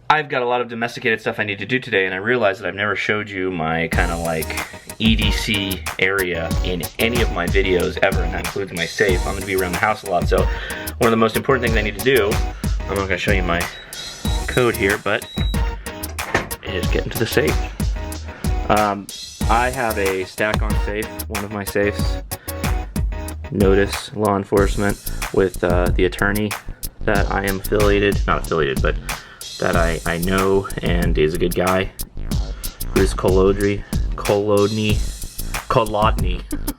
I've got a lot of domesticated stuff I need to do today, and I realized that I've never showed you my kind of like EDC area in any of my videos ever, and that includes my safe. I'm going to be around the house a lot, so one of the most important things I need to do, I'm not going to show you my code here, but is get into the safe. I have a stack-on safe, one of my safes, notice law enforcement, with the attorney that I am affiliated, not affiliated, but that I know and is a good guy, Bruce Kolodny,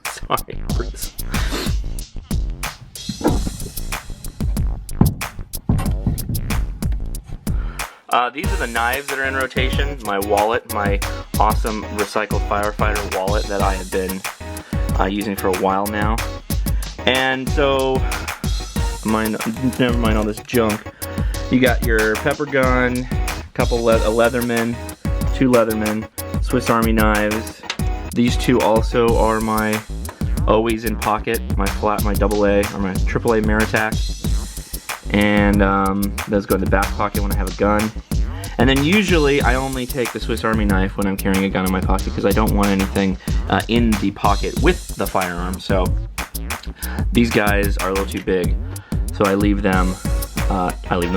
sorry, Bruce. These are the knives that are in rotation, my wallet, my awesome recycled firefighter wallet that I have been using for a while now. And so, never mind all this junk. You got your pepper gun, a Leatherman, 2 Leatherman, Swiss Army knives. These two also are my always in pocket, my AA or my AAA Maritac. And those go in the back pocket when I have a gun. And then usually I only take the Swiss Army knife when I'm carrying a gun in my pocket because I don't want anything in the pocket with the firearm. So these guys are a little too big, so I leave them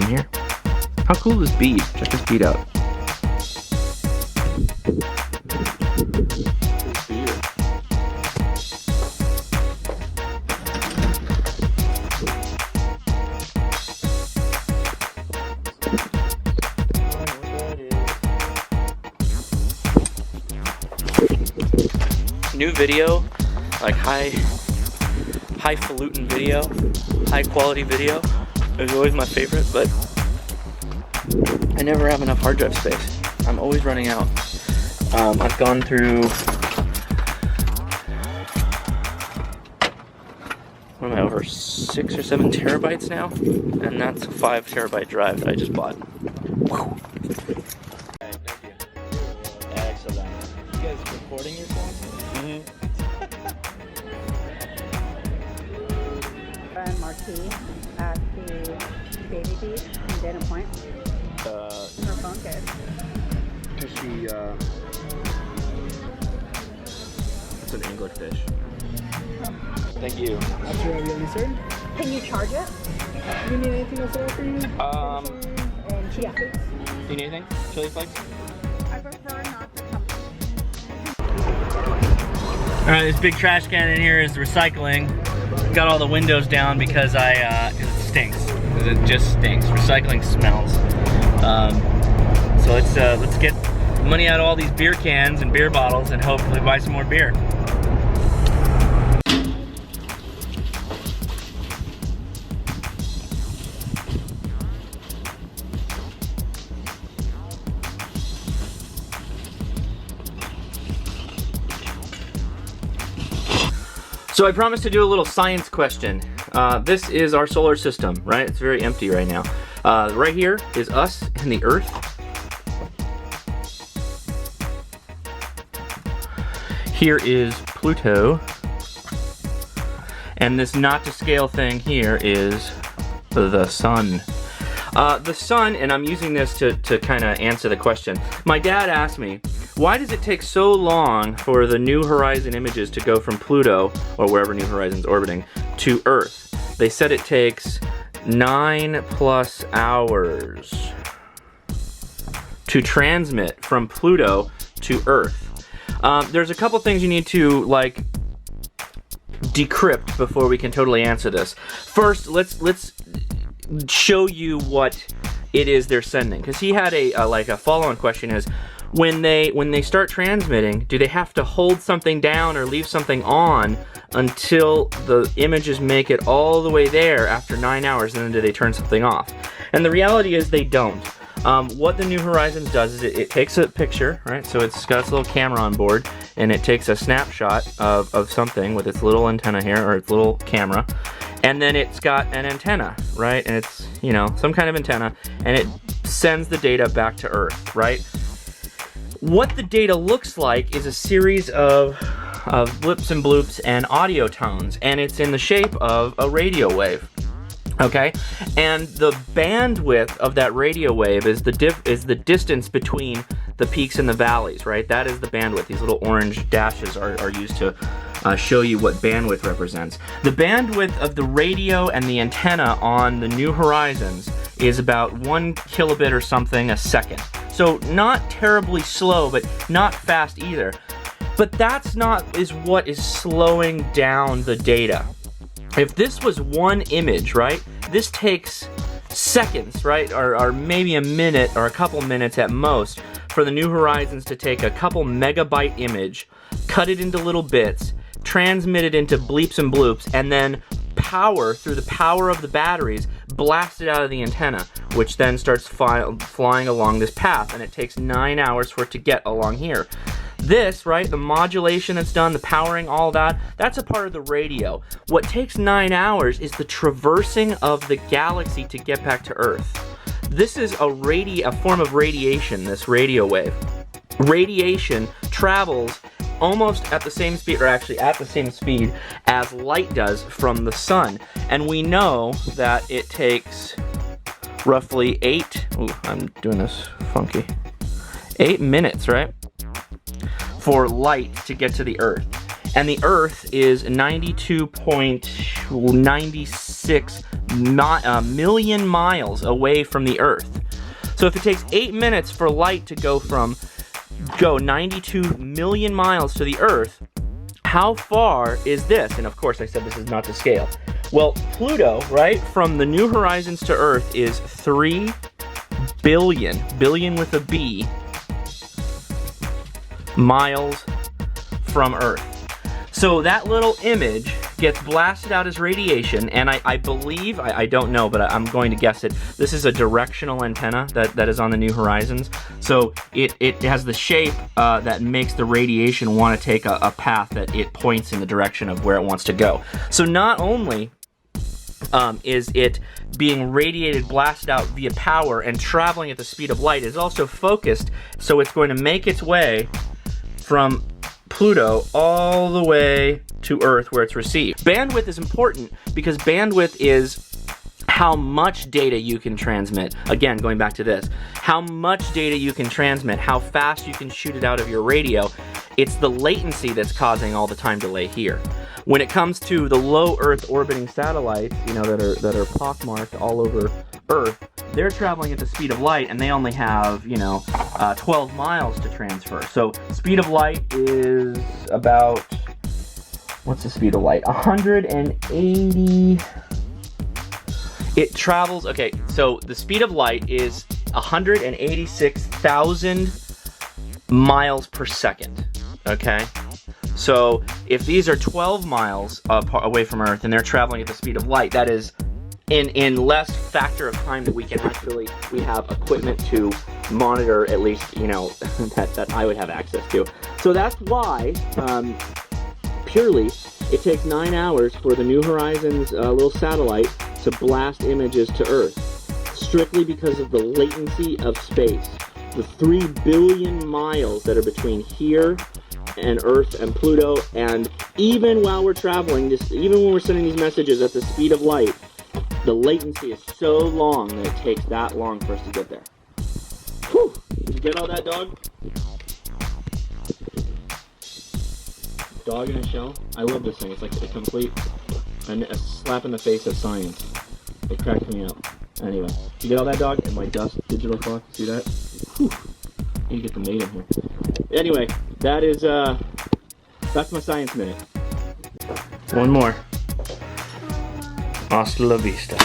here. How cool is this bead? Check this bead out. New video, like highfalutin video, high quality video is always my favorite, but I never have enough hard drive space. I'm always running out. I've gone through, what am I, over 6 or 7 terabytes now? And that's a 5 terabyte drive that I just bought. Whew. Excellent. You guys recording yourself? And Marquis at the Baby Beach in Dana Point. Her phone case. Is she, it's an anglerfish. Thank you. That's your ravioli, sir. Can you charge it? Do you need anything else for you? Yeah. Do you need anything? Chili flakes? I prefer not to come. Alright, this big trash can in here is recycling. Got all the windows down because cause it stinks. Because it just stinks. Recycling smells. So let's get money out of all these beer cans and beer bottles and hopefully buy some more beer. So I promised to do a little science question. This is our solar system, right? It's very empty right now. Right here is us and the Earth. Here is Pluto. And this not to scale thing here is the sun. The sun, and I'm using this to kind of answer the question. My dad asked me, why does it take so long for the New Horizon images to go from Pluto, or wherever New Horizon's orbiting, to Earth? They said it takes 9+ hours to transmit from Pluto to Earth. There's a couple things you need to, like, decrypt before we can totally answer this. First, let's show you what it is they're sending, because he had a follow-on question is, when they start transmitting, do they have to hold something down or leave something on until the images make it all the way there after 9 hours, and then do they turn something off? And the reality is they don't. What the New Horizons does is it takes a picture, right? So it's got its little camera on board, and it takes a snapshot of something with its little antenna here, or its little camera, and then it's got an antenna, right? And it's, you know, some kind of antenna, and it sends the data back to Earth, right? What the data looks like is a series of blips and bloops and audio tones, and it's in the shape of a radio wave. Okay, and the bandwidth of that radio wave is the distance between the peaks and the valleys, right? That is the bandwidth. These little orange dashes are used to show you what bandwidth represents. The bandwidth of the radio and the antenna on the New Horizons is about 1 kilobit or something a second. So not terribly slow, but not fast either. But that's not what is slowing down the data. If this was one image, right, this takes seconds, right, or maybe a minute or a couple minutes at most for the New Horizons to take a couple megabyte image, cut it into little bits, transmit it into bleeps and bloops, and then through the power of the batteries, blast it out of the antenna, which then starts flying along this path, and it takes 9 hours for it to get along here. This, right, the modulation that's done, the powering, all that, that's a part of the radio. What takes 9 hours is the traversing of the galaxy to get back to Earth. This is a form of radiation, this radio wave. Radiation travels almost at the same speed, or actually at the same speed as light does from the sun. And we know that it takes roughly 8 minutes, right, for light to get to the Earth. And the Earth is 92.96 million miles away from the Earth. So if it takes 8 minutes for light to go 92 million miles to the Earth, how far is this? And of course I said this is not to scale. Well, Pluto, right, from the New Horizons to Earth is 3 billion with a B, miles from Earth. So that little image gets blasted out as radiation, and I believe, I don't know, but I'm going to guess it, this is a directional antenna that is on the New Horizons. So it has the shape that makes the radiation want to take a path that it points in the direction of where it wants to go. So not only is it being radiated, blasted out via power and traveling at the speed of light, is also focused, so it's going to make its way from Pluto all the way to Earth where it's received. Bandwidth is important because bandwidth is how much data you can transmit. Again, going back to this, how much data you can transmit, how fast you can shoot it out of your radio. It's the latency that's causing all the time delay here. When it comes to the low Earth orbiting satellites, you know, that are pockmarked all over Earth, they're traveling at the speed of light, and they only have, 12 miles to transfer. So speed of light is about, what's the speed of light? 180. It travels, okay, so the speed of light is 186,000 miles per second, okay? So if these are 12 miles away from Earth and they're traveling at the speed of light, that is in less factor of time that we have equipment to monitor, at least, that I would have access to. So that's why, purely, it takes 9 hours for the New Horizons little satellite to blast images to Earth, strictly because of the latency of space. The 3 billion miles that are between here and Earth and Pluto, and even while we're traveling, even when we're sending these messages at the speed of light, the latency is so long that it takes that long for us to get there. Whew! Did you get all that, dog? Dog in a shell? I love this thing. It's like a complete a slap in the face of science. It cracks me up. Anyway, you get all that, dog? And my dust digital clock, see that? Whew. Need to get the maid in here. Anyway, that's my science minute. One more. Hasta la vista.